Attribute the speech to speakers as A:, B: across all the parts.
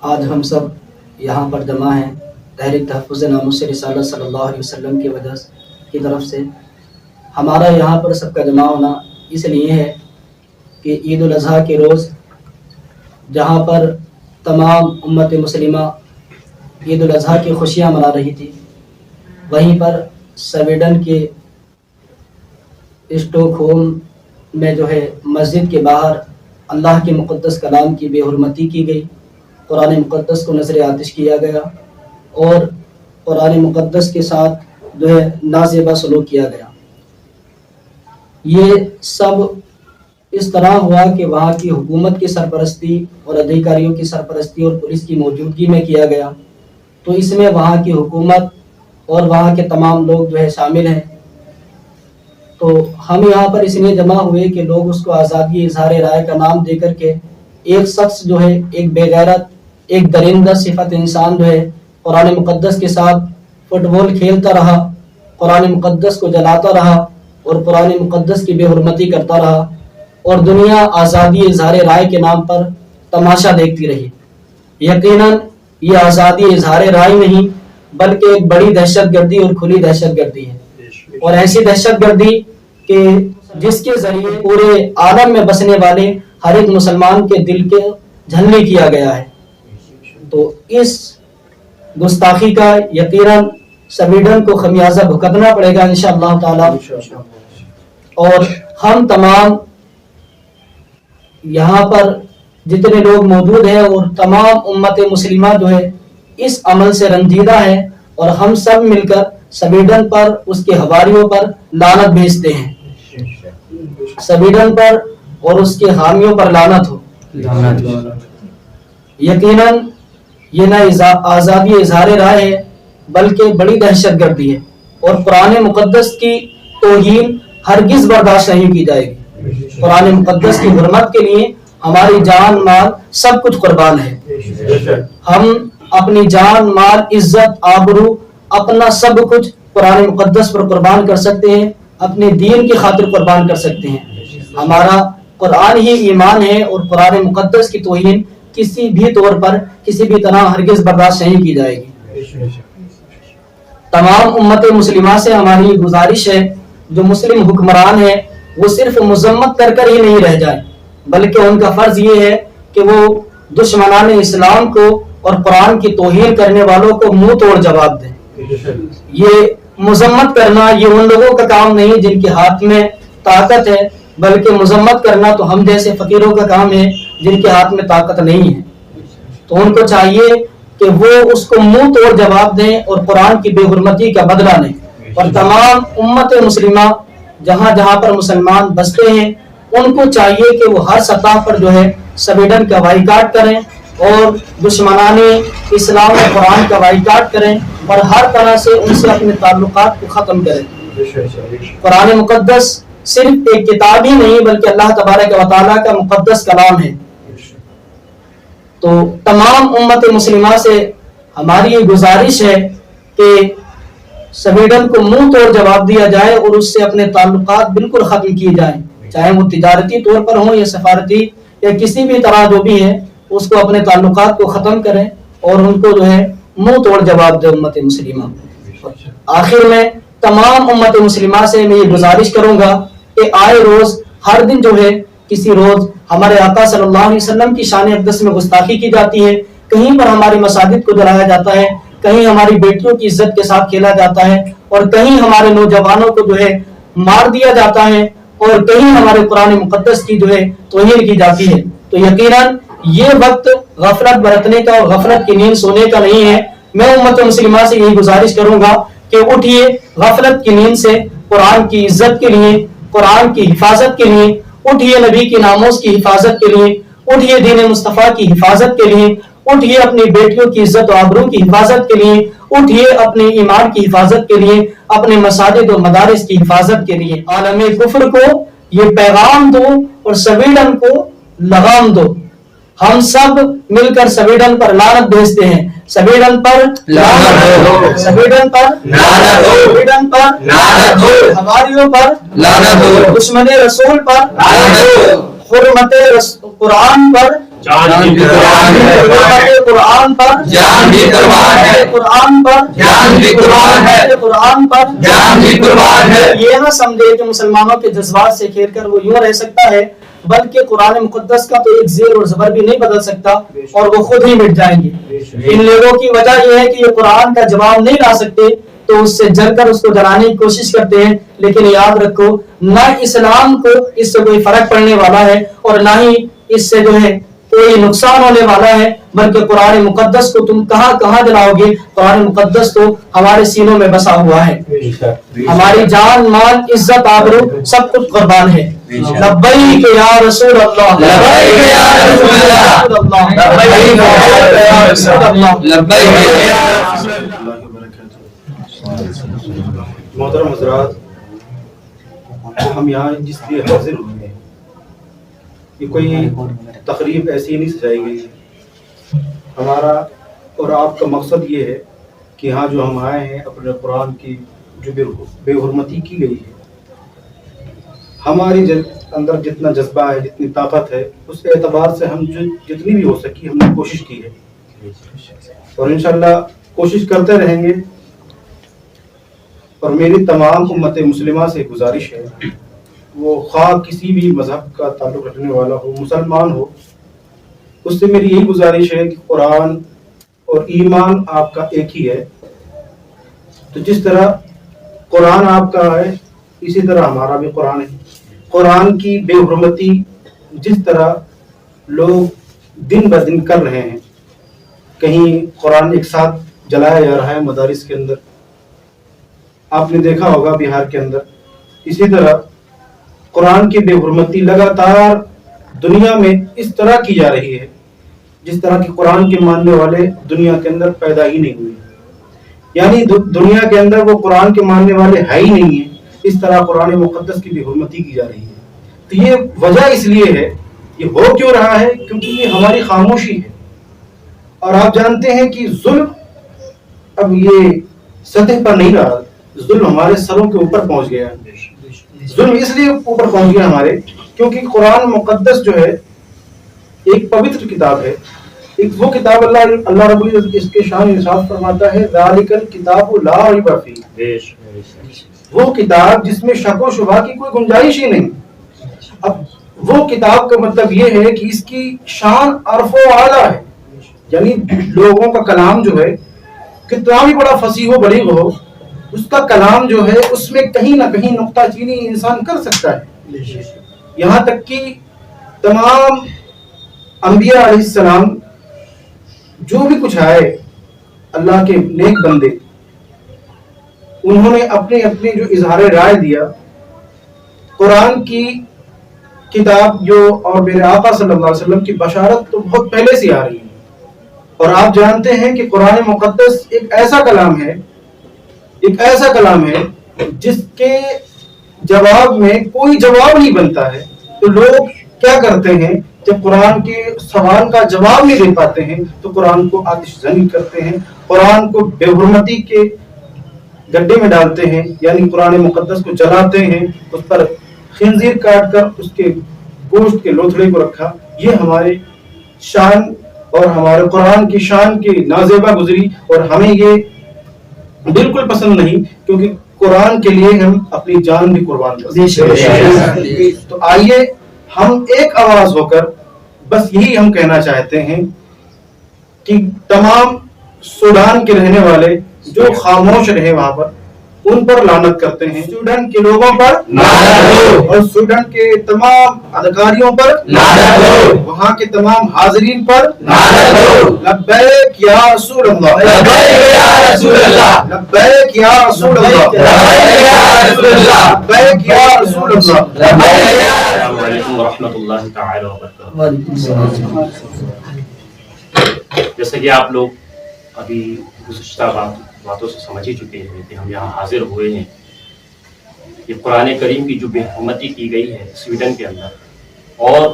A: آج ہم سب یہاں پر جمع ہیں تحریک تحفظ ناموس رسالت صلی اللہ علیہ وسلم کی وجہ کی طرف سے۔ ہمارا یہاں پر سب کا جمع ہونا اس لیے ہے کہ عید الاضحیٰ کے روز جہاں پر تمام امت مسلمہ عید الاضحیٰ کی خوشیاں منا رہی تھی، وہیں پر سویڈن کے اسٹاک ہوم میں مسجد کے باہر اللہ کے مقدس کلام کی بے حرمتی کی گئی، قرآن مقدس کو نظر آتش کیا گیا اور قرآن مقدس کے ساتھ نازیبا سلوک کیا گیا۔ یہ سب اس طرح ہوا کہ وہاں کی حکومت کی سرپرستی اور ادھیکاریوں کی سرپرستی اور پولیس کی موجودگی میں کیا گیا، تو اس میں وہاں کی حکومت اور وہاں کے تمام لوگ شامل ہیں۔ تو ہم یہاں پر اس لیے جمع ہوئے کہ لوگ اس کو آزادی اظہار رائے کا نام دے کر کے ایک شخص ایک بے غیرت، ایک درندہ صفت انسان قرآن مقدس کے ساتھ فٹ بال کھیلتا رہا، قرآن مقدس کو جلاتا رہا اور قرآن مقدس کی بے حرمتی کرتا رہا، اور دنیا آزادی اظہار رائے کے نام پر تماشا دیکھتی رہی۔ یقیناً یہ آزادی اظہار رائے نہیں بلکہ ایک بڑی دہشت گردی اور کھلی دہشت گردی ہے، اور ایسی دہشت گردی کہ جس کے ذریعے پورے عالم میں بسنے والے ہر ایک مسلمان کے دل کے جھلنے کیا گیا ہے۔ تو اس گستاخی کا یقیناً سویڈن کو خمیازہ بھگتنا پڑے گا انشاءاللہ تعالی، اور ہم تمام یہاں پر جتنے لوگ موجود ہیں اور تمام امت مسلمہ اس عمل سے رنجیدہ ہے، اور ہم سب مل کر سویڈن پر اس کے حواریوں پر لعنت بھیجتے ہیں۔ سویڈن پر اور اس کے حامیوں پر لعنت ہو۔ یقیناً یہ نہ آزادی اظہار رائے ہے بلکہ بڑی دہشت گردی ہے، اور قرآن مقدس کی توہین ہرگز برداشت نہیں کی جائے گی۔ قرآن مقدس کی حرمت کے لیے ہماری جان مال سب کچھ قربان ہے۔ ہم اپنی جان مال عزت آبرو اپنا سب کچھ قرآن مقدس پر قربان کر سکتے ہیں، اپنے دین کی خاطر قربان کر سکتے ہیں۔ ہمارا قرآن ہی ایمان ہے، اور قرآن مقدس کی توہین کسی بھی طور پر کسی بھی طرح ہرگز برداشت نہیں کی جائے گی۔ تمام امت مسلمہ سے ہماری گزارش ہے، جو مسلم حکمران ہیں وہ صرف مذمت کر کر ہی نہیں رہ جائیں، بلکہ ان کا فرض یہ ہے کہ وہ دشمنان اسلام کو اور قرآن کی توہین کرنے والوں کو منہ توڑ جواب دیں۔ یہ مذمت کرنا یہ ان لوگوں کا کام نہیں جن کے ہاتھ میں طاقت ہے، بلکہ مذمت کرنا تو ہم جیسے فقیروں کا کام ہے جن کے ہاتھ میں طاقت نہیں ہے۔ تو ان کو چاہیے کہ وہ اس کو منہ توڑ جواب دیں اور قرآن کی بے حرمتی کا بدلہ لیں، اور تمام امت مسلمہ جہاں جہاں پر مسلمان بستے ہیں ان کو چاہیے کہ وہ ہر سطح پر سویڈن کا بائیکاٹ کریں اور دشمنان اسلام و قرآن کا بائیکاٹ کریں، اور ہر طرح سے ان سے اپنے تعلقات کو ختم کریں۔ قرآن مقدس صرف ایک کتاب ہی نہیں بلکہ اللہ تبارک و تعالیٰ کا مقدس کلام ہے۔ تو تمام امت مسلمہ سے ہماری یہ گزارش ہے کہ سویڈن کو منہ توڑ جواب دیا جائے اور اس سے اپنے تعلقات بالکل ختم کیے جائیں، چاہے وہ تجارتی طور پر ہوں یا سفارتی یا کسی بھی طرح جو بھی ہے، اس کو اپنے تعلقات کو ختم کریں اور ان کو منہ توڑ جواب دے امت مسلمہ۔ آخر میں تمام امت مسلمہ سے میں یہ گزارش کروں گا کہ آئے روز ہر دن کسی روز ہمارے آقا صلی اللہ علیہ وسلم کی شان اقدس میں گستاخی کی جاتی ہے، کہیں پر ہماری مساجد کو جلایا جاتا ہے، کہیں ہماری بیٹیوں کی عزت کے ساتھ کھیلا جاتا ہے، اور کہیں ہمارے نوجوانوں کو مار دیا جاتا ہے، اور کہیں ہمارے قرآن مقدس کی توہین کی جاتی ہے۔ تو یقیناً یہ وقت غفلت برتنے کا اور غفلت کی نیند سونے کا نہیں ہے۔ میں امت مسلمہ سے یہی گزارش کروں گا کہ اٹھیے غفلت کی نیند سے، قرآن کی عزت کے لیے، قرآن کی حفاظت کے لیے اٹھیے، نبی کی ناموس کی حفاظت کے لیے اٹھیے، دین مصطفیٰ کی حفاظت کے لیے اٹھیے، اپنی بیٹیوں کی عزت و آبرو کی حفاظت کے لیے اٹھیے، اپنے ایمان کی حفاظت کے لیے، اپنے مساجد و مدارس کی حفاظت کے لیے۔ عالم کفر کو یہ پیغام دو اور سویڈن کو لگام دو۔ ہم سب مل کر سویڈن پر لعنت بھیجتے ہیں۔ سویڈن پر لعنت ہو، سویڈن پر لعنت ہو، سویڈن پر لعنت ہو، ہماریوں پر لعنت ہو، دشمن رسول پر لعنت ہو، حرمت قرآن پر
B: جان بھی قربان ہے،
A: قرآن پر
B: جان بھی قربان ہے،
A: قرآن پر
B: جان بھی قربان ہے،
A: قرآن پر
B: جان بھی قربان ہے۔
A: یہ نہ سمجھے کہ مسلمانوں کے جذبات سے کھیل کر وہ یوں رہ سکتا ہے، بلکہ قرآن مقدس کا تو ایک زیر اور زبر بھی نہیں بدل سکتا اور وہ خود ہی مٹ جائیں گے۔ ان لوگوں کی وجہ یہ ہے کہ یہ قرآن کا جواب نہیں لا سکتے تو اس سے جل کر اس کو جلانے کی کوشش کرتے ہیں، لیکن یاد رکھو نہ اسلام کو اس سے کوئی فرق پڑنے والا ہے اور نہ ہی اس سے جو ہے کوئی نقصان ہونے والا ہے، بلکہ قرآن مقدس کو تم کہاں کہاں جلاؤ گے؟ قرآن مقدس تو ہمارے سینوں میں بسا ہوا ہے، ہماری جان مال عزت آبرو سب کچھ قربان ہے۔ لبیک یا رسول اللہ،
B: لبیک یا رسول اللہ،
A: لبیک یا رسول اللہ،
B: لبیک یا
C: محترم حضرات، ہم یہاں جس لیے حاضر ہوئے ہیں یہ کوئی تقریب ایسی نہیں سجائی گئی ہے۔ ہمارا اور آپ کا مقصد یہ ہے کہ یہاں جو ہم آئے ہیں اپنے قرآن کی جو بے حرمتی کی گئی ہے، ہماری اندر جتنا جذبہ ہے، جتنی طاقت ہے، اس اعتبار سے ہم جتنی بھی ہو سکی ہم نے کوشش کی ہے اور انشاءاللہ کوشش کرتے رہیں گے۔ اور میری تمام امت مسلمہ سے گزارش ہے، وہ خواہ کسی بھی مذہب کا تعلق رکھنے والا ہو، مسلمان ہو، اس سے میری یہی گزارش ہے کہ قرآن اور ایمان آپ کا ایک ہی ہے۔ تو جس طرح قرآن آپ کا ہے اسی طرح ہمارا بھی قرآن ہے۔ قرآن کی بے حرمتی جس طرح لوگ دن بدن کر رہے ہیں، کہیں قرآن ایک ساتھ جلایا جا رہا ہے مدارس کے اندر، آپ نے دیکھا ہوگا بہار کے اندر، اسی طرح قرآن کی بے حرمتی لگاتار دنیا میں اس طرح کی جا رہی ہے جس طرح کی قرآن کے ماننے والے دنیا کے اندر پیدا ہی نہیں ہوئے، یعنی دنیا کے اندر وہ قرآن کے ماننے والے ہے ہی نہیں ہیں، اس طرح قرآن مقدس کی بے حرمتی کی جا رہی ہے۔ تو یہ وجہ اس لیے ہے، یہ ہو کیوں رہا ہے؟ کیونکہ یہ ہماری خاموشی ہے، اور آپ جانتے ہیں کہ ظلم اب یہ سطح پر نہیں رہا، ظلم ہمارے سروں کے اوپر پہنچ گیا ہے۔ ظلم اس لیے اوپر پہنچ گیا ہمارے کیونکہ قرآن مقدس جو ہے ایک پوتر کتاب ہے، ایک وہ کتاب اللہ رب العزت اس کے شان ارشاد فرماتا ہے ذالک الکتاب لا ریب فیہ، وہ کتاب جس میں شک و شبہ کی کوئی گنجائش ہی نہیں۔ اب وہ کتاب کا مطلب یہ ہے کہ اس کی شان عرف و اعلیٰ ہے، یعنی لوگوں کا کلام جو ہے کتنا بھی بڑا فصیح و بلیغ ہو، اس کا کلام جو ہے اس میں کہیں نہ کہیں نقطہ چینی انسان کر سکتا ہے۔ یہاں تک کہ تمام انبیاء علیہ السلام جو بھی کچھ آئے، اللہ کے نیک بندے، انہوں نے اپنے جو اظہار رائے دیا، قرآن کی کتاب جو اور میرے آقا صلی اللہ علیہ وسلم کی بشارت تو بہت پہلے سے آ رہی ہے، اور آپ جانتے ہیں کہ قرآن مقدس ایک ایسا کلام ہے جس کے جواب میں کوئی جواب نہیں بنتا ہے۔ تو لوگ کیا کرتے ہیں جب قرآن کے سوال کا جواب نہیں دے پاتے ہیں تو قرآن کو آتش زنی کرتے ہیں، قرآن کو بے حرمتی کے گڈھے میں ڈالتے ہیں، یعنی قرآن مقدس کو جلاتے ہیں، اس پر خنزیر کاٹ کر اس کے گوشت کے لوتھڑے کو رکھا۔ یہ ہمارے شان اور ہمارے قرآن کی شان کی نازیبہ گزری، اور ہمیں یہ بالکل پسند نہیں، کیونکہ قرآن کے لیے ہم اپنی جان بھی قربان کرتے ہیں۔ تو آئیے ہم ایک آواز ہو کر بس یہی ہم کہنا چاہتے ہیں کہ تمام سوڈان کے رہنے والے جو خاموش رہے وہاں پر، ان پر لعنت کرتے ہیں، سوڈان کے لوگوں پر اور سوڈان کے تمام ادھکاریوں پر، وہاں کے تمام حاضرین پر، لبیک یا رسول اللہ، لبیک یا رسول اللہ، لبیک یا رسول اللہ۔
D: السلام علیکم ورحمۃ اللہ تعالی وبرکاتہ۔ جیسا کہ آپ لوگ ابھی گزشتہ باتوں سے سمجھ ہی چکے ہیں کہ ہم یہاں حاضر ہوئے ہیں، یہ قرآن کریم کی جو بے حرمتی کی گئی ہے سویڈن کے اندر، اور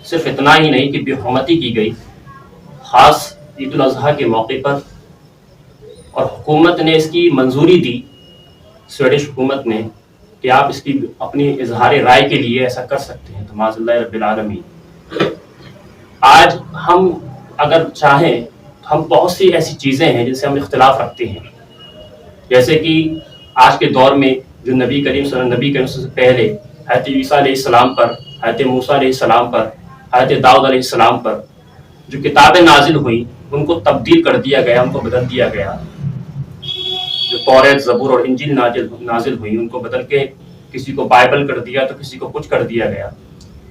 D: صرف اتنا ہی نہیں کہ بے حرمتی کی گئی، خاص عید الاضحیٰ کے موقع پر، اور حکومت نے اس کی منظوری دی، سویڈش حکومت نے، کہ آپ اس کی اپنی اظہار رائے کے لیے ایسا کر سکتے ہیں، تو معاذ اللہ رب العالمین آج ہم اگر چاہیں ہم بہت سی ایسی چیزیں ہیں جن سے ہم اختلاف رکھتے ہیں، جیسے کہ آج کے دور میں جو نبی کریم صلی اللہ علیہ وسلم سے پہلے حضرت عیسیٰ علیہ السلام پر، حضرت موسیٰ علیہ السلام پر، حضرت داؤد علیہ السلام پر جو کتابیں نازل ہوئیں ان کو تبدیل کر دیا گیا، ان کو بدل دیا گیا. جو توریت، زبور اور انجیل نازل ہوئی ان کو بدل کے کسی کو بائبل کر دیا تو کسی کو کچھ کر دیا گیا.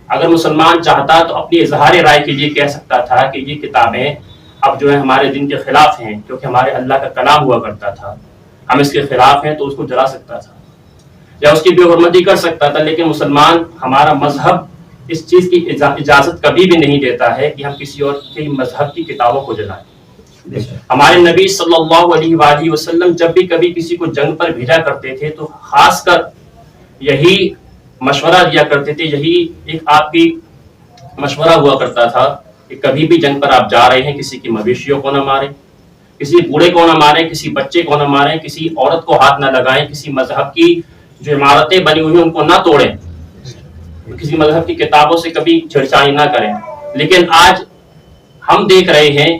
D: اگر مسلمان چاہتا تو اپنی اظہار رائے کے لیے کہہ سکتا تھا کہ یہ کتابیں اب جو ہے ہمارے دین کے خلاف ہیں، کیونکہ ہمارے اللہ کا کلام ہوا کرتا تھا، ہم اس کے خلاف ہیں تو اس کو جلا سکتا تھا یا اس کی بے حرمتی کر سکتا تھا. لیکن مسلمان، ہمارا مذہب اس چیز کی اجازت کبھی بھی نہیں دیتا ہے کہ ہم کسی اور کے مذہب کی کتابوں کو جلائیں. ہمارے نبی صلی اللہ علیہ وآلہ وسلم جب بھی کبھی کسی کو جنگ پر بھیجا کرتے تھے تو خاص کر یہی مشورہ دیا کرتے تھے، یہی ایک آپ کی مشورہ ہوا کرتا تھا کہ کبھی بھی جنگ پر آپ جا رہے ہیں کسی کی مویشیوں کو نہ ماریں، کسی بوڑھے کو نہ ماریں، کسی بچے کو نہ ماریں، کسی عورت کو ہاتھ نہ لگائیں، کسی مذہب کی جو عمارتیں بنی ہوئی ہیں ان کو نہ توڑیں، کسی مذہب کی کتابوں سے کبھی چھیڑچھانی نہ کریں. لیکن آج ہم دیکھ رہے ہیں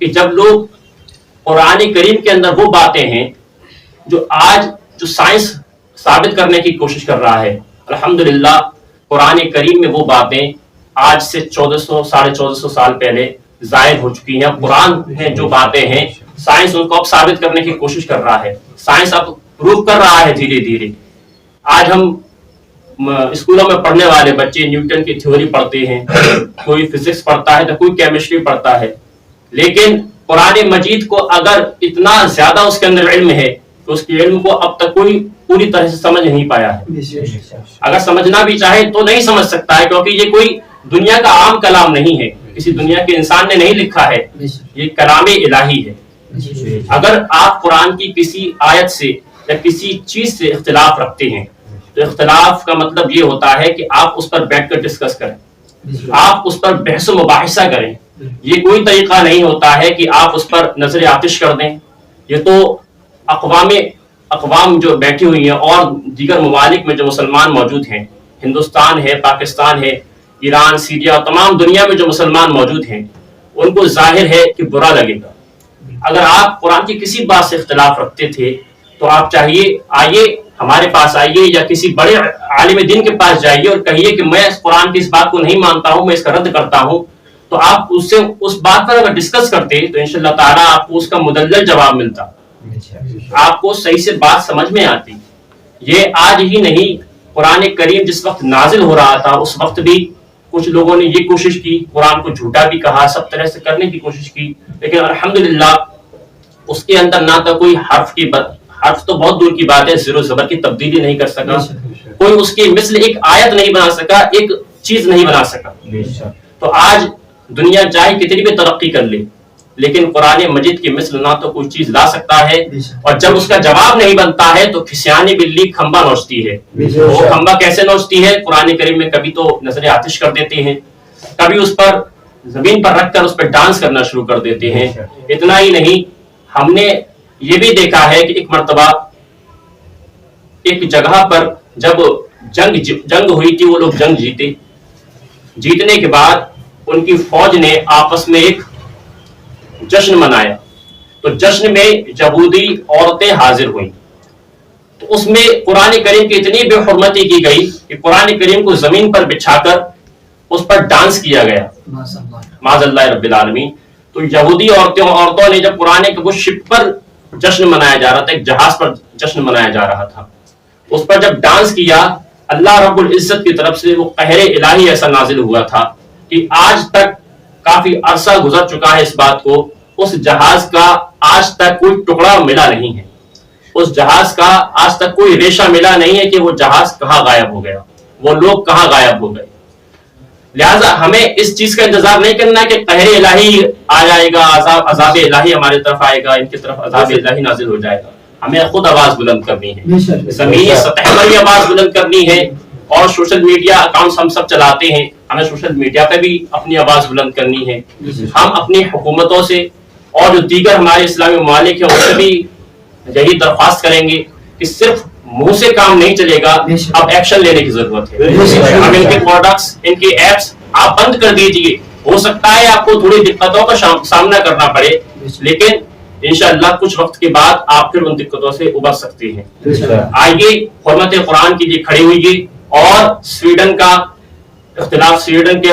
D: کہ جب لوگ قرآن کریم کے اندر وہ باتیں ہیں جو آج جو سائنس ثابت کرنے کی کوشش کر رہا ہے، الحمدللہ قرآن کریم میں وہ باتیں آج سے 1400 سال پہلے ظاہر ہو چکی ہیں. قرآن میں جو باتیں ہیں سائنس ان کو اب ثابت کرنے کی کوشش کر رہا ہے، سائنس اب پروف کر رہا ہے دھیرے دھیرے. آج ہم اسکولوں میں پڑھنے والے بچے نیوٹن کی تھیوری پڑھتے ہیں، کوئی فزکس پڑھتا ہے تو کوئی کیمسٹری پڑھتا ہے، لیکن قرآن مجید کو اگر اتنا زیادہ اس کے اندر علم ہے تو اس کے علم کو اب تک کوئی پوری طرح سے سمجھ نہیں پایا ہے. اگر سمجھنا بھی چاہے تو نہیں سمجھ سکتا ہے، کیونکہ یہ کوئی دنیا کا عام کلام نہیں ہے، کسی دنیا کے انسان نے نہیں لکھا ہے، یہ کلام الہی ہے. اگر آپ قرآن کی کسی آیت سے یا کسی چیز سے اختلاف رکھتے ہیں تو اختلاف کا مطلب یہ ہوتا ہے کہ آپ اس پر بیٹھ کر ڈسکس کریں، آپ اس پر بحث و مباحثہ کریں. یہ کوئی طریقہ نہیں ہوتا ہے کہ آپ اس پر نظر آتش کر دیں. یہ تو اقوام جو بیٹھی ہوئی ہیں اور دیگر ممالک میں جو مسلمان موجود ہیں، ہندوستان ہے، پاکستان ہے، ایران، سیریا، تمام دنیا میں جو مسلمان موجود ہیں، ان کو ظاہر ہے کہ برا لگے گا. اگر آپ قرآن کی کسی بات سے اختلاف رکھتے تھے تو آپ چاہیے آئیے ہمارے پاس آئیے یا کسی بڑے عالم دین کے پاس جائیے اور کہیے کہ میں اس قرآن کی اس بات کو نہیں مانتا ہوں، میں اس کا رد کرتا ہوں. تو آپ اس سے اس بات پر اگر ڈسکس کرتے تو انشاءاللہ تعالیٰ آپ کو اس کا مدلل جواب ملتا، آپ کو صحیح سے بات سمجھ میں آتی. یہ آج ہی نہیں، قرآن کریم جس وقت نازل ہو رہا تھا اس وقت بھی کچھ لوگوں نے یہ کوشش کی، قرآن کو جھوٹا بھی کہا، سب طرح سے کرنے کی کوشش کی، لیکن الحمدللہ اس کے اندر نہ تو کوئی حرف تو بہت دور کی بات ہے، زیر و زبر کی تبدیلی نہیں کر سکا، کوئی اس کی مثل ایک آیت نہیں بنا سکا، ایک چیز نہیں بنا سکا. تو آج دنیا چاہے کتنی بھی ترقی کر لے لیکن قرآن مجید کی مثل نہ تو کوئی چیز لا سکتا ہے، اور جب اس کا جواب نہیں بنتا ہے تو کھسیانی بلی کھمبا نوچتی ہے. وہ کھمبا کیسے نوچتی ہے؟ قرآن کریم میں کبھی تو نظر آتش کر دیتے ہیں، کبھی اس پر زمین پر رکھ کر اس پہ ڈانس کرنا شروع کر دیتے ہیں. اتنا ہی نہیں، ہم نے یہ بھی دیکھا ہے کہ ایک مرتبہ ایک جگہ پر جب جنگ ہوئی تھی، وہ لوگ جنگ جیتنے کے بعد ان کی فوج نے آپس میں ایک جشن منایا. تو جشن میں یہودی عورتیں حاضر ہوئیں، تو اس میں قرآن کریم کی اتنی بے حرمتی کی گئی کہ قرآن کریم کو زمین پر بچھا کر اس پر ڈانس کیا گیا، معاذ اللہ رب العالمین. تو یہودی عورتوں نے جب قرآن کے وہ شپ پر جشن منایا جا رہا تھا، ایک جہاز پر جشن منایا جا رہا تھا، اس پر جب ڈانس کیا، اللہ رب العزت کی طرف سے وہ قہر الہی ایسا نازل ہوا تھا کہ آج تک کافی عرصہ گزر چکا ہے اس بات کو، اس جہاز کا آج تک کوئی ٹکڑا ملا نہیں ہے، اس جہاز کا آج تک کوئی ریشہ ملا نہیں ہے کہ وہ جہاز کہاں غائب ہو گیا، وہ لوگ کہاں غائب ہو گئے. لہٰذا ہمیں اس چیز کا انتظار نہیں کرنا کہ قہر الہی آ جائے گا، عذاب الہی ہماری طرف آئے گا، ان کی طرف عذاب الہی نازل ہو جائے گا. ہمیں خود آواز بلند کرنی ہے، زمینی سطح پر ہی آواز بلند کرنی ہے. اور سوشل میڈیا اکاؤنٹس ہم سب چلاتے ہیں، ہمیں سوشل میڈیا پہ بھی اپنی آواز بلند کرنی ہے. ہم اپنی حکومتوں سے اور جو دیگر ہمارے اسلامی ممالک ہیں ان سے بھی یہی درخواست کریں گے کہ صرف منہ سے کام نہیں چلے گا، اب ایکشن لینے کی ضرورت ہے. اب ان کے پروڈکٹس، ان کی ایپس آپ بند کر دیجئے، ہو سکتا ہے آپ کو تھوڑی دقتوں کا سامنا کرنا پڑے، لیکن انشاءاللہ کچھ وقت کے بعد آپ پھر ان دقتوں سے ابھر سکتے ہیں۔ آئیے حرمت قرآن کے لیے کھڑے ہوئیے اور سویڈن کا اختلاف، سویڈن کے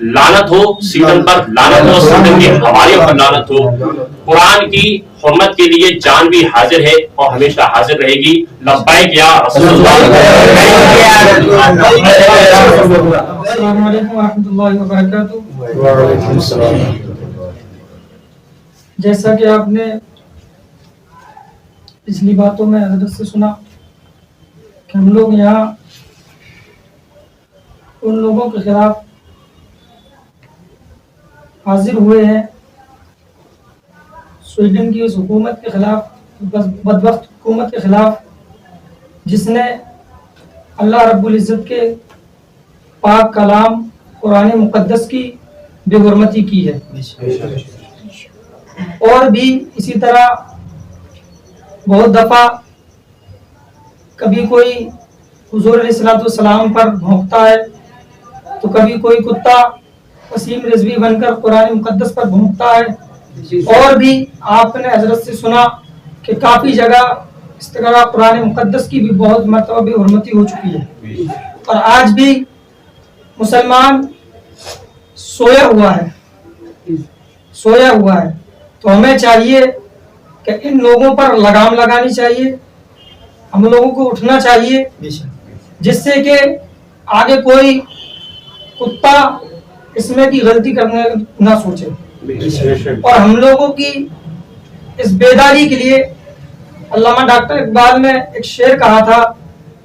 D: لعنت ہو، سویڈن پر لعنت ہو، سویڈن کے حوالیوں پر لعنت ہو۔ قرآن کی حرمت کے لیے جان بھی حاضر ہے اور ہمیشہ حاضر رہے گی۔ لبیک یا رسول اللہ۔
E: السلام علیکم ورحمۃ اللہ وبرکاتہ۔ جیسا کہ آپ نے پچھلی باتوں میں حضرت سے سنا کہ ہم لوگ یہاں ان لوگوں کے خلاف حاضر ہوئے ہیں، سویڈن کی اس حکومت کے خلاف، بدبخت حکومت کے خلاف، جس نے اللہ رب العزت کے پاک کلام قرآن مقدس کی بے حرمتی کی ہے۔ اور بھی اسی طرح بہت دفعہ کبھی کوئی حضور علیہ الصلوۃ والسلام پر بھونکتا ہے تو کبھی کوئی کتا وسیم رضوی بن کر قرآن مقدس پر بھونکتا ہے، اور بھی آپ نے حضرت سے سنا کہ کافی جگہ اس طرح قرآن مقدس کی بھی بہت مرتبہ بے حرمتی ہو چکی ہے، اور آج بھی مسلمان سویا ہوا ہے۔ تو ہمیں چاہیے کہ ان لوگوں پر لگام لگانی چاہیے، ہم لوگوں کو اٹھنا چاہیے، جس سے کہ آگے کوئی کتا اس میں کی غلطی کرنے نہ سوچے۔ اور ہم لوگوں کی اس بیداری کے لیے علامہ ڈاکٹر اقبال نے ایک شعر کہا تھا،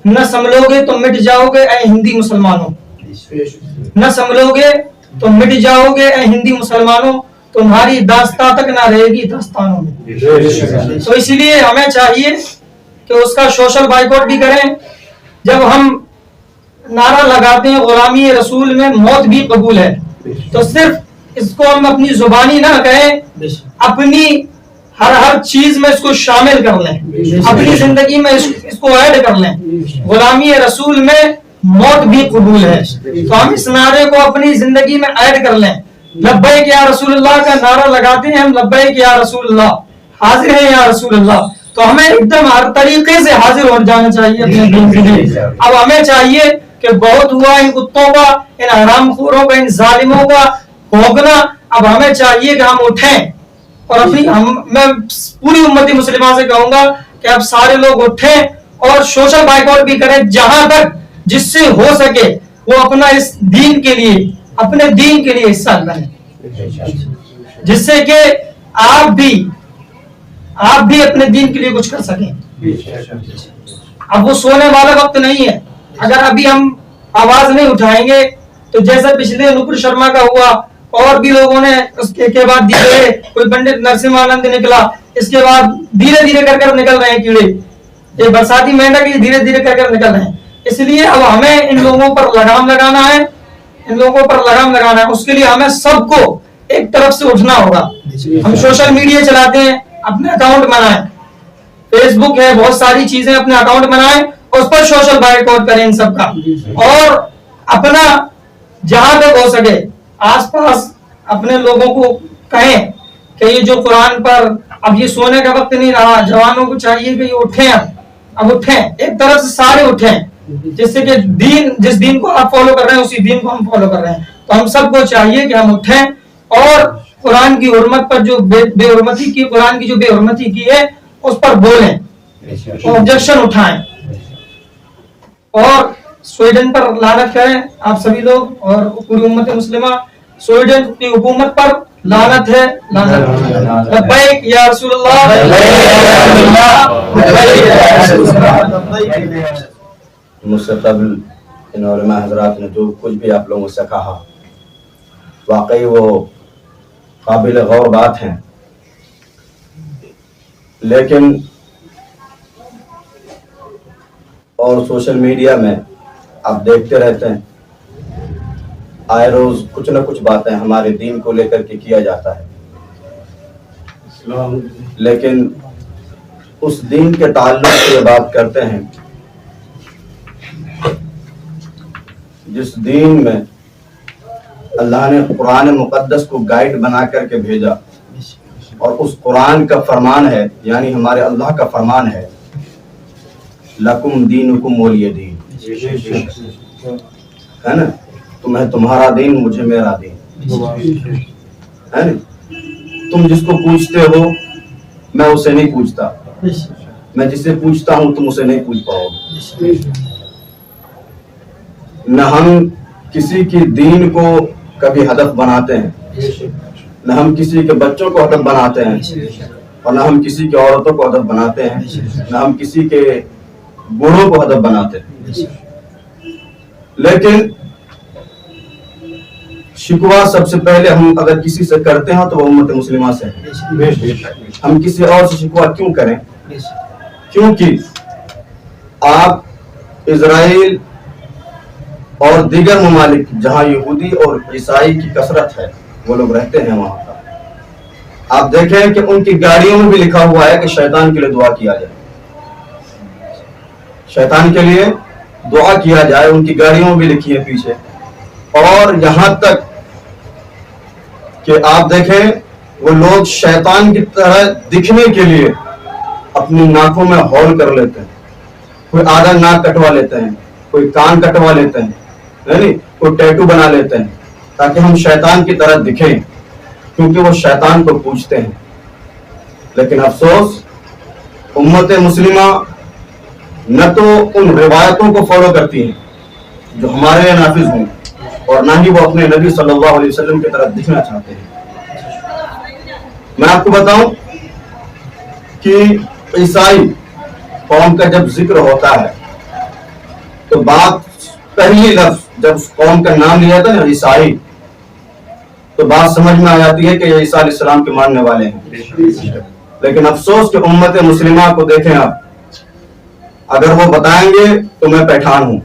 E: نہ سنبھلو گے تو مٹ جاؤ گے اے ہندی مسلمانوں، نہ سنبھلو گے تو مٹ جاؤ گے اے ہندی مسلمانوں، تمہاری داستان تک نہ رہے گی داستانوں میں۔ تو اس لیے ہمیں چاہیے کہ اس کا سوشل بائیکاٹ بھی کریں۔ جب ہم نعرہ لگاتے ہیں غلامی رسول میں موت بھی قبول ہے، تو صرف اس کو ہم اپنی زبانی نہ کہیں، اپنی ہر چیز میں اس کو شامل کر لیں، اپنی زندگی میں اس کو ایڈ کر لیں۔ غلامی رسول میں موت بھی قبول ہے، تو ہم اس نعرے کو اپنی زندگی میں ایڈ کر لیں۔ لبیک یا رسول اللہ کا نعرہ لگاتے ہیں ہم، لبیک یا رسول اللہ، حاضر ہیں یا رسول اللہ۔ تو ہمیں ایک دم ہر طریقے سے حاضر ہو جانا چاہیے اپنے دین کے لیے۔ اب ہمیں چاہیے کہ بہت ہوا ان کتوں کا، ان حرام خوروں کا، ان ظالموں کا بھونکنا، اب ہمیں چاہیے کہ ہم اٹھیں، اور میں پوری امت مسلمہ سے کہوں گا کہ اب سارے لوگ اٹھیں اور سوشل بائیکاٹ بھی کریں، جہاں تک جس سے ہو سکے وہ اپنا اس دین کے لیے، اپنے دین کے لیے حصہ بنیں، جس سے کہ آپ بھی اپنے دین کے لیے کچھ کر سکیں۔ اب وہ سونے والا وقت نہیں ہے، اگر ابھی ہم آواز نہیں اٹھائیں گے تو جیسا پچھلے نپر شرما کا ہوا، اور بھی لوگوں نے اس کے بعد دھیرے کوئی پنڈت نرسمہانند نکلا، اس کے بعد دھیرے دھیرے کر نکل رہے ہیں کیڑے، یہ برساتی مینڈک یہ دھیرے دھیرے کر نکل رہے ہیں۔ اس لیے اب ہمیں ان لوگوں پر لگام لگانا ہے، اس کے لیے ہمیں سب کو ایک طرف سے اٹھنا ہوگا۔ ہم سوشل میڈیا چلاتے ہیں، اپنے اکاؤنٹ بنائیں، فیس بک ہے، بہت ساری چیزیں، اپنے اکاؤنٹ بنائیں، اس پر سوشل بائیکاٹ کریں ان سب کا، اور اپنا جہاں تک ہو سکے آس پاس اپنے لوگوں کو کہیں کہ یہ جو قرآن پر، اب یہ سونے کا وقت نہیں رہا، جوانوں کو چاہیے کہ یہ اٹھیں، اب اٹھیں، ایک طرف سے سارے اٹھیں، جس سے کہ جس دین کو آپ فالو کر رہے ہیں اسی دین کو ہم فالو کر رہے ہیں۔ تو ہم سب کو چاہیے کہ ہم اٹھیں اور قرآن کی حرمت پر جو بے حرمتی کی، قرآن کی جو بے حرمتی کی ہے اس پر بولیں، آبجیکشن اٹھائیں، اور سویڈن پر لعنت کریں آپ سبھی لوگ، اور پوری امت مسلمہ، سویڈن کی حکومت پر لعنت ہے، لعنت۔ لبیک یا رسول اللہ۔
F: مجھ سے قبل ان علماء حضرات نے جو کچھ بھی آپ لوگوں سے کہا، واقعی وہ قابل غور بات ہیں، لیکن اور سوشل میڈیا میں آپ دیکھتے رہتے ہیں، آئے روز کچھ نہ کچھ باتیں ہمارے دین کو لے کر کے کیا جاتا ہے، لیکن اس دین کے تعلق سے بات کرتے ہیں جس دین میں اللہ نے قرآن مقدس کو گائیڈ بنا کر کے بھیجا، اور اس قرآن کا فرمان ہے، یعنی ہمارے اللہ کا فرمان ہے، لکم دینکم ولی دین، ہے نا؟ تمہیں تمہارا دین، مجھے میرا دین، ہے نا؟ تم جس کو پوچھتے ہو میں اسے نہیں پوچھتا، میں جسے پوچھتا ہوں تم اسے نہیں پوچھ پاؤ گے۔ نہ ہم کسی کی دین کو کبھی ہدف بناتے ہیں، نہ ہم کسی کے بچوں کو ہدف بناتے ہیں، اور نہ ہم کسی کی عورتوں کو ہدف بناتے ہیں، نہ ہم کسی کے بوڑھوں کو ہدف بناتے ہیں۔ لیکن شکوہ سب سے پہلے ہم اگر کسی سے کرتے ہیں تو وہ امت مسلمہ سے ہے۔ ہم کسی اور سے شکوہ کیوں کریں؟ کیونکہ آپ اسرائیل اور دیگر ممالک جہاں یہودی اور عیسائی کی کثرت ہے، وہ لوگ رہتے ہیں وہاں پر، آپ دیکھیں کہ ان کی گاڑیوں میں بھی لکھا ہوا ہے کہ شیطان کے لیے دعا کیا جائے، شیطان کے لیے دعا کیا جائے، ان کی گاڑیوں میں بھی لکھی ہے پیچھے۔ اور یہاں تک کہ آپ دیکھیں وہ لوگ شیطان کی طرح دکھنے کے لیے اپنی ناکوں میں ہول کر لیتے ہیں، کوئی آدھا ناک کٹوا لیتے ہیں، کوئی کان کٹوا لیتے ہیں، یعنی کوئی ٹیٹو بنا لیتے ہیں تاکہ ہم شیطان کی طرح دکھیں، کیونکہ وہ شیطان کو پوجتے ہیں۔ لیکن افسوس امت مسلمہ نہ تو ان روایتوں کو فالو کرتی ہیں جو ہمارے یہاں نافذ ہوں، اور نہ ہی وہ اپنے نبی صلی اللہ علیہ وسلم کی طرف دکھنا چاہتے ہیں۔ میں آپ کو بتاؤں کہ عیسائی قوم کا جب ذکر ہوتا ہے تو بات پہلی لفظ جب اس قوم کا نام لیا جاتا ہے نا عیسائی، تو بات سمجھ میں آ جاتی ہے کہ یہ عیسیٰ علیہ السلام کے ماننے والے ہیں۔ لیکن افسوس کہ امت مسلمہ کو دیکھیں آپ، اگر وہ بتائیں گے تو میں پٹھان ہوں،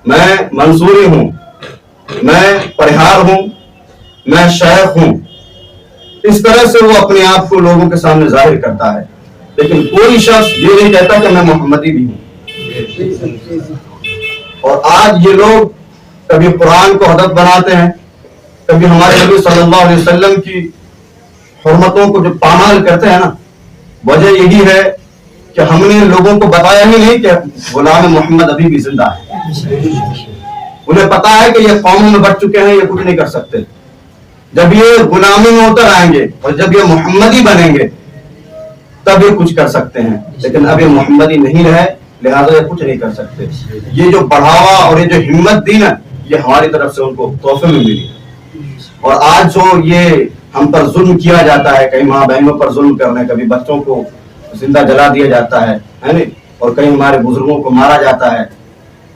F: میں منصوری ہوں، میں پرہار ہوں، میں شیخ ہوں، اس طرح سے وہ اپنے آپ کو لوگوں کے سامنے ظاہر کرتا ہے، لیکن کوئی شخص یہ نہیں کہتا کہ میں محمدی بھی ہوں۔ اور آج یہ لوگ کبھی قرآن کو ہدف بناتے ہیں، کبھی ہمارے نبی صلی اللہ علیہ وسلم کی حرمتوں کو جو پامال کرتے ہیں نا، وجہ یہی ہے کہ ہم نے لوگوں کو بتایا ہی نہیں کہ غلام محمد ابھی بھی زندہ ہے۔ انہیں پتا ہے کہ یہ قوموں میں بٹ چکے ہیں، یہ کچھ نہیں کر سکتے۔ جب یہ غلامی میں اتر آئیں گے اور جب یہ محمدی بنیں گے تب یہ کچھ کر سکتے ہیں، لیکن اب یہ محمدی نہیں رہے، لہذا یہ کچھ نہیں کر سکتے۔ یہ جو بڑھاوا اور یہ جو ہمت دی نا، یہ ہماری طرف سے ان کو تحفے میں ملی۔ اور آج جو یہ ہم پر ظلم کیا جاتا ہے، کئی ماں بہنوں پر ظلم کرنے، کبھی بچوں کو زندہ جلا دیا جاتا ہے نا، اور کئی ہمارے بزرگوں کو مارا جاتا ہے،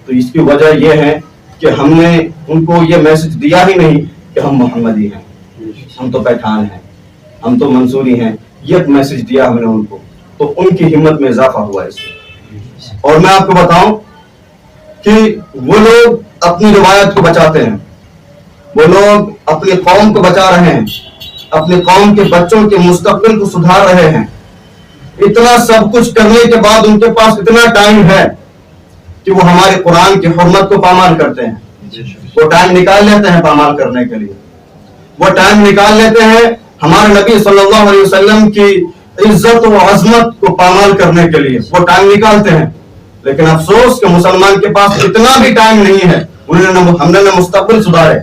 F: تو اس کی وجہ یہ ہے کہ ہم نے ان کو یہ میسج دیا ہی نہیں کہ ہم محمدی ہیں، ہم تو پٹھان ہیں، ہم تو منصوری ہیں، یہ میسج دیا ہم نے ان کو، تو ان کی ہمت میں اضافہ ہوا اس سے۔ اور میں آپ کو بتاؤں کہ وہ لوگ اپنی روایت کو بچاتے ہیں، وہ لوگ اپنی قوم کو بچا رہے ہیں، اپنی قوم کے بچوں کے مستقبل کو سدھار رہے ہیں۔ اتنا سب کچھ کرنے کے بعد ان کے پاس اتنا ٹائم ہے کہ وہ ہمارے قرآن کی حرمت کو پامال کرتے ہیں، وہ ٹائم نکال لیتے ہیں پامال کرنے کے لیے، وہ ٹائم نکال لیتے ہیں ہمارے نبی صلی اللہ علیہ وسلم کی عزت و عظمت کو پامال کرنے کے لیے، وہ ٹائم نکالتے ہیں۔ لیکن افسوس کہ مسلمان کے پاس اتنا بھی ٹائم نہیں ہے، ہم نے نہ مستقبل سدھارے،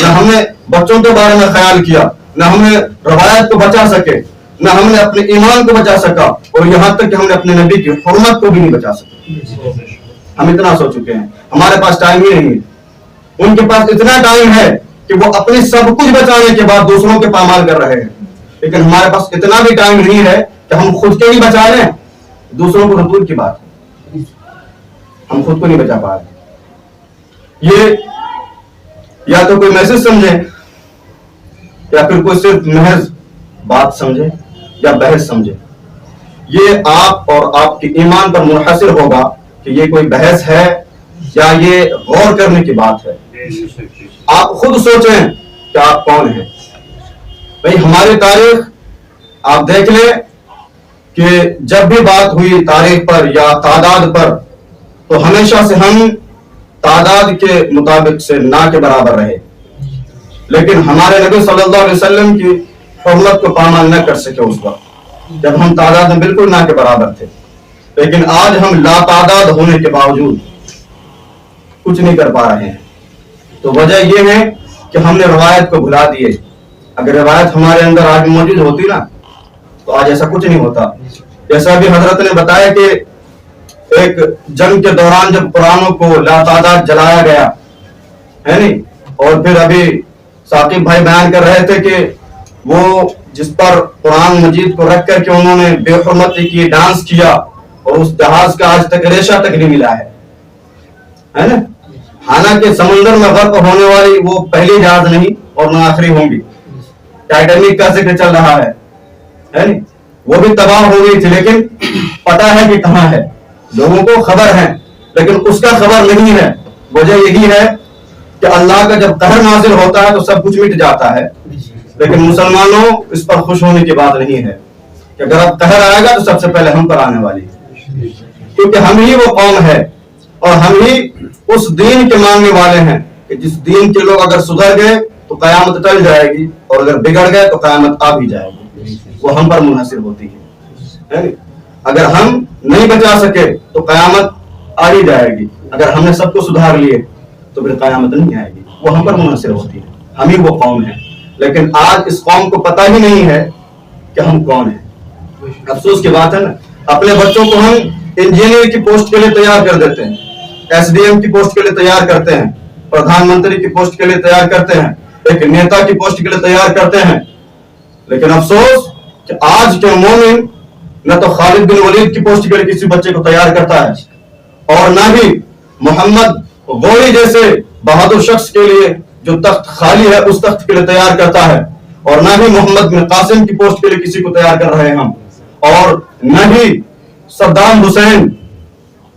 F: نہ ہم نے بچوں کے بارے میں خیال کیا، نہ ہم نے روایت کو بچا سکے، نہ ہم نے اپنے ایمان کو بچا سکا، اور یہاں تک کہ ہم نے اپنے نبی کی حرمت کو بھی نہیں بچا سکے۔ ہم اتنا سو چکے ہیں، ہمارے پاس ٹائم ہی نہیں ہے۔ ان کے پاس اتنا ٹائم ہے کہ وہ اپنی سب کچھ بچانے کے بعد دوسروں کے پامال کر رہے ہیں، لیکن ہمارے پاس اتنا بھی ٹائم نہیں ہے کہ ہم خود کے ہی بچا لیں، دوسروں کو دور کی بات ہے، ہم خود کو نہیں بچا پا رہے۔ یہ یا تو کوئی میسج سمجھے، یا پھر کوئی صرف محض بات سمجھے یا بحث سمجھے۔ یہ آپ اور آپ کے ایمان پر منحصر ہوگا کہ یہ کوئی بحث ہے یا یہ غور کرنے کی بات ہے۔ آپ خود سوچیں کہ آپ کون ہیں۔ بھئی ہماری تاریخ آپ دیکھ لیں کہ جب بھی بات ہوئی تاریخ پر یا تعداد پر، تو ہمیشہ سے ہم تعداد کے مطابق سے نہ کے برابر رہے، لیکن ہمارے نبی صلی اللہ علیہ وسلم کی حرمت کو پامال نہ کر سکے اس وقت جب ہم تعداد میں بالکل نہ کے برابر تھے. لیکن آج ہم لا تعداد ہونے کے باوجود کچھ نہیں کر پا رہے ہیں. تو وجہ یہ ہے کہ ہم نے روایت کو بھلا دیے. اگر روایت ہمارے اندر آج موجود ہوتی نا تو آج ایسا کچھ نہیں ہوتا. جیسا بھی حضرت نے بتایا کہ ایک جنگ کے دوران جب قرآنوں کو لا تعداد جلایا گیا ہے نہیں, اور پھر ابھی ثاقب بھائی بیان کر رہے تھے کہ وہ جس پر قرآن مجید کو رکھ کر کے انہوں نے بے حرمتی کی, ڈانس کیا, اور اس جہاز کا آج تک ریشہ تک نہیں ملا ہے نا. حالانکہ سمندر میں غرق ہونے والی وہ پہلی جہاز نہیں اور نہ آخری ہوں گی. ٹائٹینک کا ذکر چل رہا ہے نہیں, وہ بھی تباہ ہو گئی تھی لیکن پتا ہے کہ کہاں ہے, لوگوں کو خبر ہے لیکن اس کا خبر نہیں ہے. وجہ یہی ہے کہ اللہ کا جب قہر نازل ہوتا ہے تو سب کچھ مٹ جاتا ہے, لیکن مسلمانوں اس پر خوش ہونے کی بات نہیں ہے کہ اگر اب قہر آئے گا تو سب سے پہلے ہم پر آنے والی ہے, کیونکہ ہم ہی وہ قوم ہے اور ہم ہی اس دین کے ماننے والے ہیں کہ جس دین کے لوگ اگر سدھر گئے تو قیامت ٹل جائے گی, اور اگر بگڑ گئے تو قیامت آ بھی جائے گی. وہ ہم پر منحصر ہوتی ہے. اگر ہم نہیں بچا سکے تو قیامت آ ہی جائے گی. اگر ہم نے سب کو سدھار لیے تو پھر قیامت نہیں آئے گی. وہ ہم پر منحصر ہوتی ہے, ہم ہی وہ قوم ہیں. لیکن آج اس قوم کو پتہ ہی نہیں ہے کہ ہم کون ہیں. افسوس کی بات ہے نا, اپنے بچوں کو ہم انجینئر کی پوسٹ کے لیے تیار کر دیتے ہیں, ایس ڈی ایم کی پوسٹ کے لیے تیار کرتے ہیں, پردھان منتری کی پوسٹ کے لیے تیار کرتے ہیں, ایک نیتا کی پوسٹ کے لیے تیار کرتے ہیں. لیکن افسوس کہ آج کے مومن نہ تو خالد بن ولید کی پوسٹ کے لیے کسی بچے کو تیار کرتا ہے اور نہ ہی محمد غوری جیسے بہادر شخص کے لیے جو تخت خالی ہے اس تخت کے لیے تیار کرتا ہے, اور نہ ہی محمد بن قاسم کی پوسٹ کے لیے کسی کو تیار کر رہے ہیں ہم, اور نہ ہی صدام حسین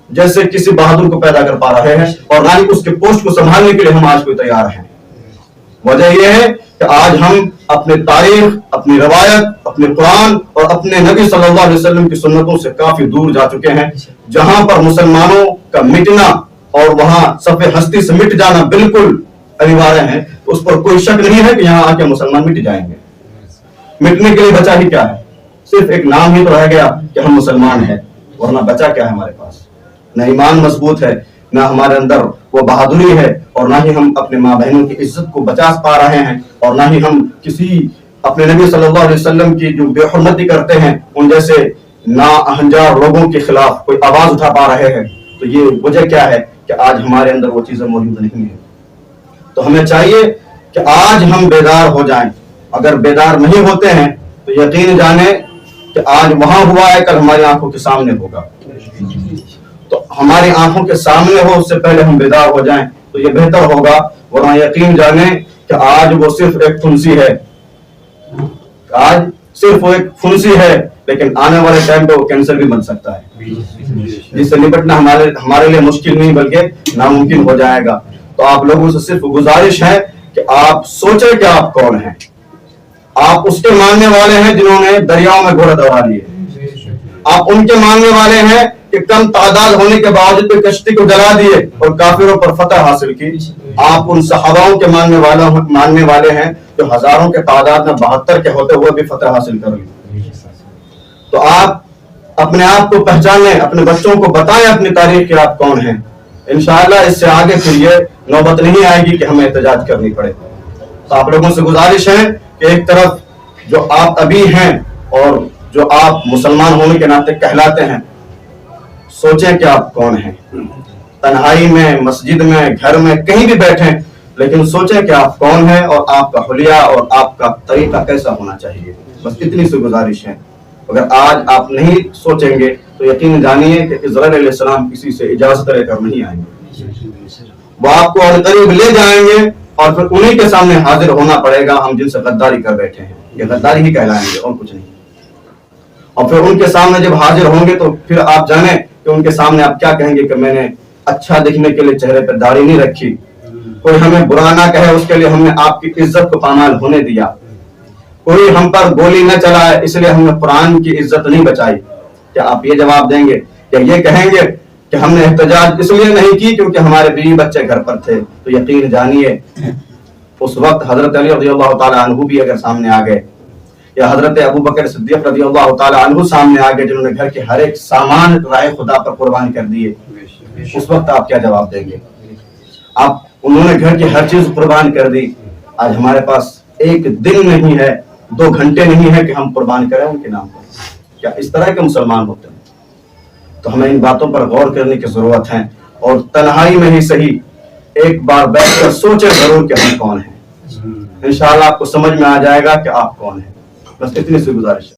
F: جیسے کسی بہادر کو پیدا کر پا رہے ہیں, اور نہ ہی اس کے پوسٹ کو سنبھالنے کے لیے ہم آج کوئی تیار ہیں. وجہ یہ ہے کہ آج ہم اپنے تاریخ, اپنی روایت, اپنے قرآن اور اپنے نبی صلی اللہ علیہ وسلم کی سنتوں سے کافی دور جا چکے ہیں, جہاں پر مسلمانوں کا مٹنا اور وہاں صف ہستی سے مٹ جانا بالکل انیوارہ ہے. اس پر کوئی شک نہیں ہے کہ یہاں آ کے مسلمان مٹ جائیں گے. مٹنے کے لیے بچا ہی کیا ہے, صرف ایک نام ہی تو رہ گیا کہ ہم مسلمان ہیں, ورنہ بچا کیا ہے ہمارے پاس؟ نہ ایمان مضبوط ہے, نہ ہمارے اندر وہ بہادری ہے, اور نہ ہی ہم اپنے ماں بہنوں کی عزت کو بچا پا رہے ہیں, اور نہ ہی ہم کسی اپنے نبی صلی اللہ علیہ وسلم کی جو بے حرمتی کرتے ہیں ان جیسے نااہنجار لوگوں کے خلاف کوئی آواز اٹھا پا رہے ہیں. تو یہ وجہ کیا ہے کہ آج ہمارے اندر وہ چیزیں موجود نہیں ہیں. تو ہمیں چاہیے کہ آج ہم بیدار ہو جائیں. اگر بیدار نہیں ہوتے ہیں تو یقین جانیں کہ آج وہاں ہوا ہے کل ہماری آنکھوں کے سامنے ہوگا. تو ہماری آنکھوں کے سامنے ہو اس سے پہلے ہم بیدار ہو جائیں تو یہ بہتر ہوگا, ورنہ یقین جانیں کہ آج وہ صرف ایک پھنسی ہے, آج صرف وہ ایک پھنسی ہے, لیکن آنے والے ٹائم پہ وہ کینسر بھی بن سکتا ہے, جس سے نپٹنا ہمارے لیے مشکل نہیں بلکہ ناممکن ہو جائے گا. تو آپ لوگوں سے صرف گزارش ہے کہ آپ سوچیں کہ آپ کون ہیں. آپ اس کے ماننے والے ہیں جنہوں نے دریاؤں میں گھوڑے دوڑا لیے, آپ ان کے ماننے والے ہیں کہ کم تعداد ہونے کے باوجود بھی کشتی کو جلا دیے اور کافروں پر فتح حاصل کی. آپ ان صحاباؤں کے ماننے والے ہیں جو ہزاروں کے تعداد میں 72 کے ہوتے ہوئے بھی فتح حاصل کر لی. تو آپ اپنے آپ کو پہچانیں, اپنے بچوں کو بتائیں اپنی تاریخ کہ آپ کون ہیں. انشاءاللہ اس سے آگے پھر یہ نوبت نہیں آئے گی کہ ہمیں احتجاج کرنی پڑے. تو آپ لوگوں سے گزارش ہے کہ ایک طرف جو آپ ابھی ہیں اور جو آپ مسلمان ہونے کے ناطے کہلاتے ہیں, سوچیں کہ آپ کون ہیں. تنہائی میں, مسجد میں, گھر میں, کہیں بھی بیٹھیں, لیکن سوچیں کہ آپ کون ہیں اور آپ کا حلیہ اور آپ کا طریقہ کیسا ہونا چاہیے. بس اتنی سی گزارش ہے. اگر آج آپ نہیں سوچیں گے تو یقین جانیے کہ اسرائیل علیہ السلام کسی سے اجازت لے کر نہیں آئیں گے. وہ آپ کو قریب لے جائیں گے اور پھر انہی کے سامنے حاضر ہونا پڑے گا. ہم جن سے غداری کر بیٹھے ہیں یہ غداری ہی کہلائیں گے اور کچھ نہیں. اور پھر ان کے سامنے جب حاضر ہوں گے تو پھر آپ جانیں کہ ان کے سامنے آپ کیا کہیں گے کہ میں نے اچھا دکھنے کے لیے چہرے پہ داڑھی نہیں رکھی, کوئی ہمیں برا نہ کہے اس کے لیے ہم نے آپ کی عزت کو پامال ہونے دیا, کوئی ہم پر گولی نہ چلائے اس لیے ہم نے قرآن کی عزت نہیں بچائی. کیا آپ یہ جواب دیں گے یا یہ کہیں گے کہ ہم نے احتجاج اس لیے نہیں کی کیونکہ ہمارے بیوی بچے گھر پر تھے؟ تو یقین جانیے اس وقت حضرت علی رضی اللہ تعالیٰ عنہ بھی اگر سامنے آ گئے یا حضرت ابو بکر صدیق رضی اللہ تعالیٰ عنہ سامنے آ گئے جنہوں نے گھر کے ہر ایک سامان رائے خدا پر قربان کر دیے، اس وقت آپ کیا جواب دیں گے؟ انہوں نے گھر کی ہر چیز قربان کر دی، آج ہمارے پاس ایک دن نہیں ہے، 2 گھنٹے نہیں ہے کہ ہم قربان کریں ان کے نام پر. کیا اس طرح کے مسلمان ہوتے ہیں؟ تو ہمیں ان باتوں پر غور کرنے کی ضرورت ہے، اور تنہائی میں ہی صحیح ایک بار بیٹھ کر سوچیں ضرور کہ ہم کون ہیں. انشاءاللہ آپ کو سمجھ میں آ جائے گا کہ آپ کون ہیں. بس اتنی سی گزارش ہے.